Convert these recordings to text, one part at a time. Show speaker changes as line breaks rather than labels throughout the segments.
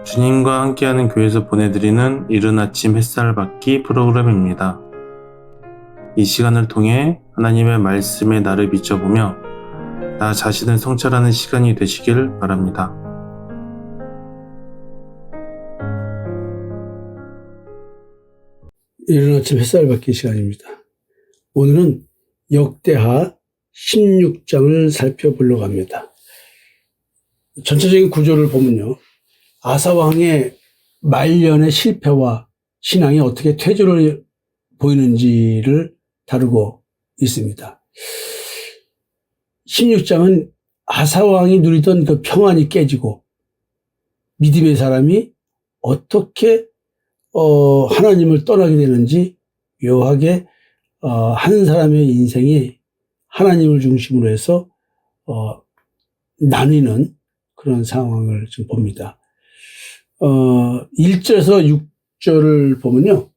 주님과 함께하는 교회에서 보내드리는 이른 아침 햇살 받기 프로그램입니다. 이 시간을 통해 하나님의 말씀에 나를 비춰보며 나 자신을 성찰하는 시간이 되시길 바랍니다.
이른 아침 햇살 받기 시간입니다. 오늘은 역대하 16장을 살펴보려고 합니다. 전체적인 구조를 보면요. 아사왕의 말년의 실패와 신앙이 어떻게 퇴조를 보이는지를 다루고 있습니다. 16장은 아사왕이 누리던 그 평안이 깨지고 믿음의 사람이 어떻게 하나님을 떠나게 되는지 묘하게 한 사람의 인생이 하나님을 중심으로 해서 나뉘는 그런 상황을 좀 봅니다. 1절에서 6절을 보면요.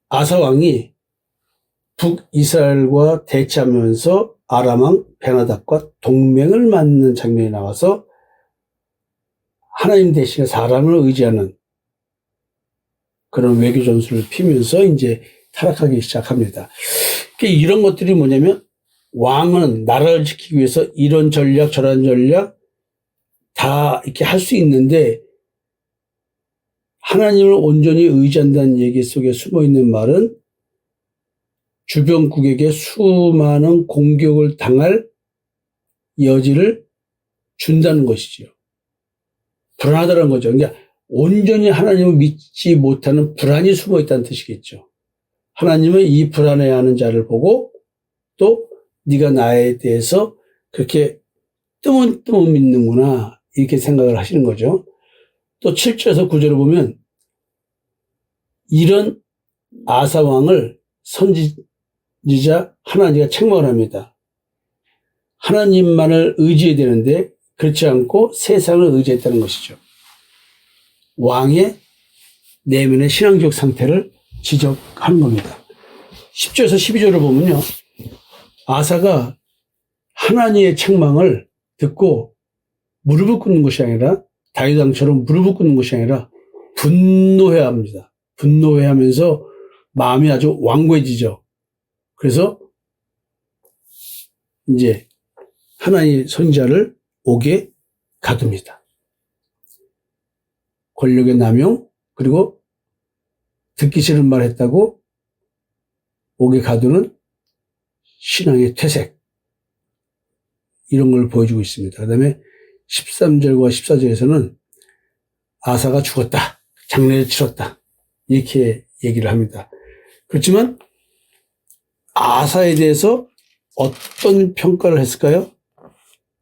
아사왕이 북이스라엘과 대치하면서 아람왕 베나닥과 동맹을 맺는 장면이 나와서 하나님 대신에 사람을 의지하는 그런 외교 전술을 피면서 이제 타락하기 시작합니다. 이런 것들이 뭐냐면 왕은 나라를 지키기 위해서 이런 전략 저런 전략 다 이렇게 할 수 있는데 하나님을 온전히 의지한다는 얘기 속에 숨어있는 말은 주변국에게 수많은 공격을 당할 여지를 준다는 것이죠. 불안하다는 거죠. 그러니까 온전히 하나님을 믿지 못하는 불안이 숨어있다는 뜻이겠죠. 하나님은 이 불안해하는 자를 보고 또 네가 나에 대해서 그렇게 뜨문뜨문 믿는구나 이렇게 생각을 하시는 거죠. 또 7절에서 9절을 보면 이런 아사왕을 선지자 하나님과 책망을 합니다. 하나님만을 의지해야 되는데 그렇지 않고 세상을 의지했다는 것이죠. 왕의 내면의 신앙적 상태를 지적하는 겁니다. 10절에서 12절을 보면요. 아사가 하나님의 책망을 듣고 무릎을 꿇는 것이 아니라 다윗 왕처럼 무릎을 꿇는 것이 아니라 분노해야 합니다. 분노해야 하면서 마음이 아주 완고해지죠. 그래서 이제 하나님의 선지자를 옥에 가둡니다. 권력의 남용 그리고 듣기 싫은 말 했다고 옥에 가두는 신앙의 퇴색 이런 걸 보여주고 있습니다. 그 다음에 13절과 14절에서는 아사가 죽었다. 장례를 치렀다. 이렇게 얘기를 합니다. 그렇지만 아사에 대해서 어떤 평가를 했을까요?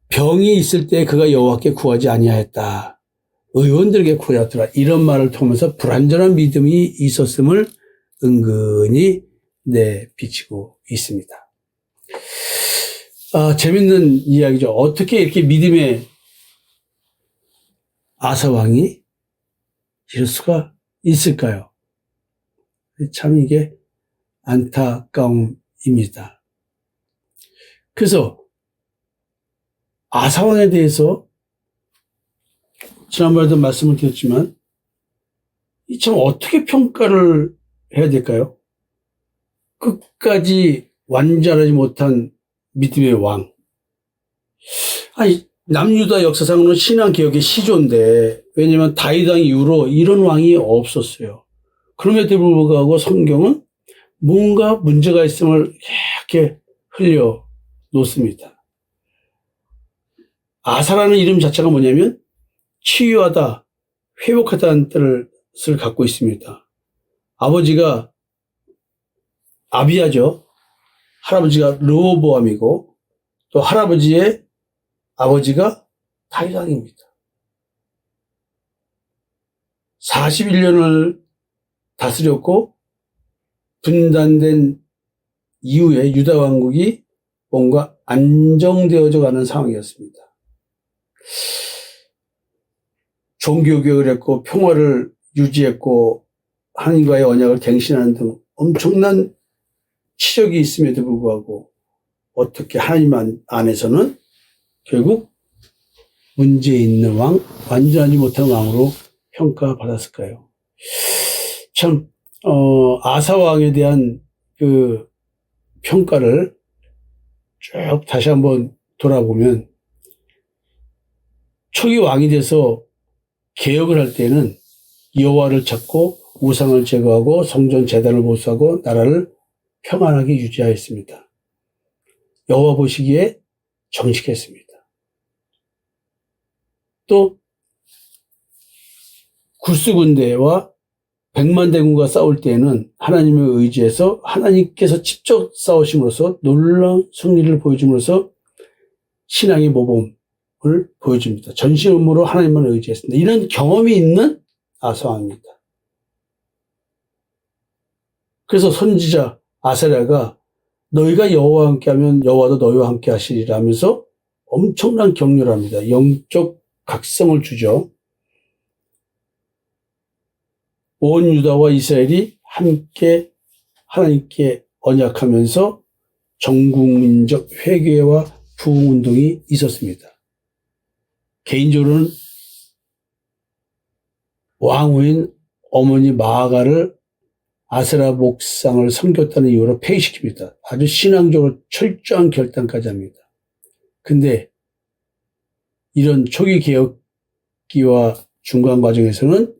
병이 있을 때 그가 여호와께 구하지 아니하였다. 의원들에게 구하였더라. 이런 말을 통해서 불완전한 믿음이 있었음을 은근히 내비치고 있습니다. 재밌는 이야기죠. 어떻게 이렇게 믿음의 아사왕이 이럴 수가 있을까요? 참 이게 안타까움입니다. 그래서 아사왕에 대해서 지난번에도 말씀을 드렸지만 참 어떻게 평가를 해야 될까요? 끝까지 완전하지 못한 믿음의 왕. 남유다 역사상으로는 신앙개혁의 시조인데 왜냐하면 다윗 왕 이후로 이런 왕이 없었어요. 그럼에도 불구하고 성경은 뭔가 문제가 있음을 이렇게 흘려 놓습니다. 아사라는 이름 자체가 뭐냐면 치유하다, 회복하다는 뜻을 갖고 있습니다. 아버지가 아비야죠. 할아버지가 르호보암이고 또 할아버지의 아버지가 다윗 왕입니다. 41년을 다스렸고 분단된 이후에 유다 왕국이 뭔가 안정되어져 가는 상황이었습니다. 종교개혁을 했고 평화를 유지했고 하나님과의 언약을 갱신하는 등 엄청난 치적이 있음에도 불구하고 어떻게 하나님 안에서는 결국 문제 있는 왕, 완전하지 못한 왕으로 평가받았을까요? 참, 아사 왕에 대한 그 평가를 쭉 다시 한번 돌아보면, 초기 왕이 돼서 개혁을 할 때는 여호와를 찾고 우상을 제거하고 성전 제단을 보수하고 나라를 평안하게 유지하였습니다. 여호와 보시기에 정직했습니다. 또 구스 군대와 백만 대군과 싸울 때에는 하나님을 의지해서 하나님께서 직접 싸우심으로써 놀라운 승리를 보여줌으로써 신앙의 모범을 보여줍니다. 전심으로 하나님만 의지했습니다. 이런 경험이 있는 아사 왕입니다. 그래서 선지자 아사랴가 너희가 여호와와 함께하면 여호와도 너희와 함께 하시리라 하면서 엄청난 격려를 합니다. 영적 각성을 주죠. 온 유다와 이스라엘이 함께 하나님께 언약하면서 전국민적 회개와 부흥운동이 있었습니다. 개인적으로는 왕후인 어머니 마아가를 아세라 목상을 섬겼다는 이유로 폐위시킵니다. 아주 신앙적으로 철저한 결단까지 합니다. 근데 이런 초기 개혁기와 중간 과정에서는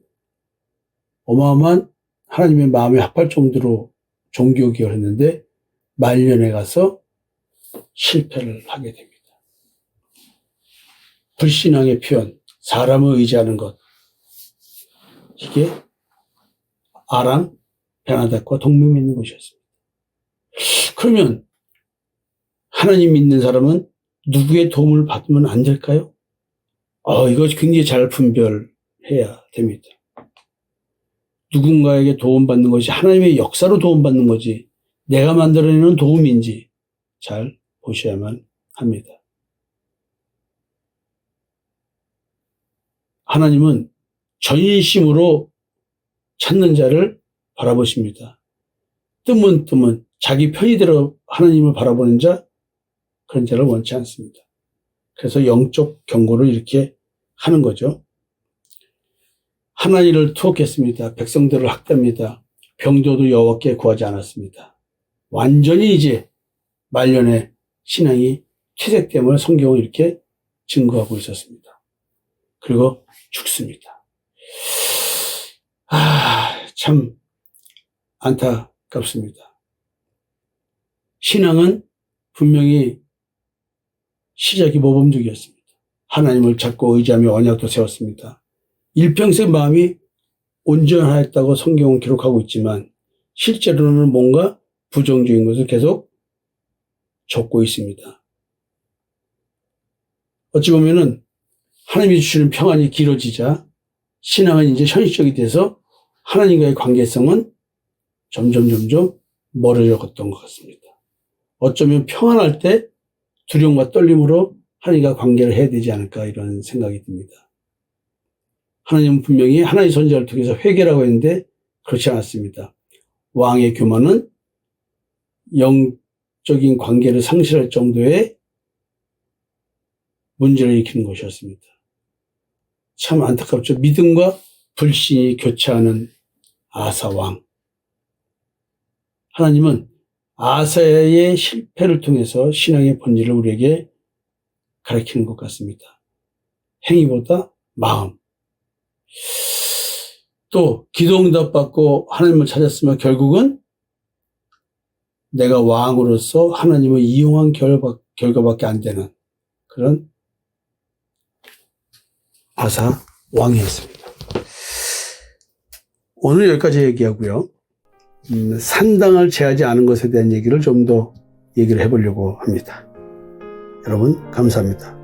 어마어마한 하나님의 마음에 합할 정도로 종교개혁을 했는데 말년에 가서 실패를 하게 됩니다. 불신앙의 표현, 사람을 의지하는 것, 이게 아랑 베나닥과 동맹 맺는 것이었습니다. 그러면 하나님 믿는 사람은 누구의 도움을 받으면 안 될까요? 이거 굉장히 잘 분별해야 됩니다. 누군가에게 도움받는 것이 하나님의 역사로 도움받는 거지 내가 만들어내는 도움인지 잘 보셔야만 합니다. 하나님은 전심으로 찾는 자를 바라보십니다. 뜨문뜨문 자기 편의대로 하나님을 바라보는 자, 그런 자를 원치 않습니다. 그래서 영적 경고를 이렇게 하는 거죠. 하나님을 투옥했습니다. 백성들을 학대합니다. 병도도 여호와께 구하지 않았습니다. 완전히 이제 말년에 신앙이 퇴색됨을 성경은 이렇게 증거하고 있었습니다. 그리고 죽습니다. 참 안타깝습니다. 신앙은 분명히 시작이 모범적이었습니다. 하나님을 찾고 의지하며 언약도 세웠습니다. 일평생 마음이 온전하였다고 성경은 기록하고 있지만 실제로는 뭔가 부정적인 것을 계속 적고 있습니다. 어찌 보면은 하나님이 주시는 평안이 길어지자 신앙은 이제 현실적이 돼서 하나님과의 관계성은 점점 멀어져 갔던 것 같습니다. 어쩌면 평안할 때 두려움과 떨림으로 하나님과 관계를 해야 되지 않을까 이런 생각이 듭니다. 하나님은 분명히 하나님의 선지자를 통해서 회개라고 했는데 그렇지 않았습니다. 왕의 교만은 영적인 관계를 상실할 정도의 문제를 일으키는 것이었습니다. 참 안타깝죠. 믿음과 불신이 교차하는 아사 왕. 하나님은 아사의 실패를 통해서 신앙의 본질을 우리에게 가르치는 것 같습니다. 행위보다 마음. 또 기도 응답받고 하나님을 찾았으면 결국은 내가 왕으로서 하나님을 이용한 결과밖에 안 되는 그런 아사 왕이었습니다. 오늘 여기까지 얘기하고요. 산당을 제하지 않은 것에 대한 얘기를 좀 더 얘기를 해보려고 합니다. 여러분 감사합니다.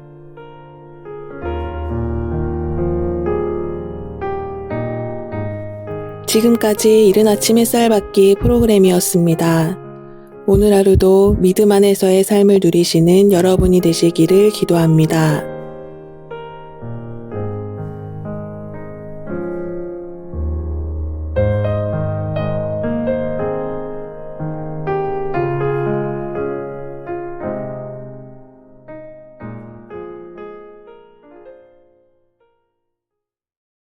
지금까지 이른 아침 햇살 받기 프로그램이었습니다. 오늘 하루도 믿음 안에서의 삶을 누리시는 여러분이 되시기를 기도합니다.